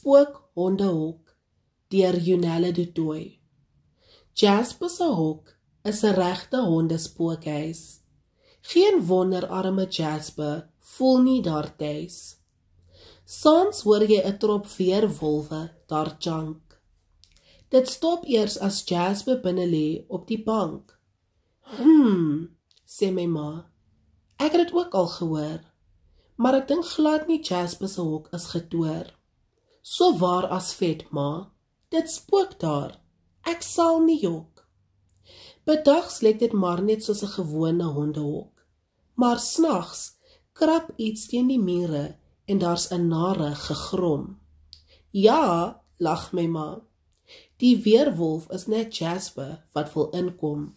Spook Hondehok deur Yonelle du Toit. Jasper se hok is 'n regte hondespookhuis. Geen wonder arme Jasper voel nie daar tuis. Saans hoor jy 'n trop weerwolwe daar jank. Dit stop eers as Jasper binne lê op die bank. Sê my ma, ek het dit ook al gehoor, maar ek dink glad nie Jasper se hok is getoer. So waar as vet, ma, dit spook daar, ek sal nie jok. Bedags lyk dit maar net soos 'n gewone hondehok, maar snags krap iets teen die mure en daar's 'n nare gegrom. Ja, lag my ma, die weerwolf is net Jasper wat wil inkom.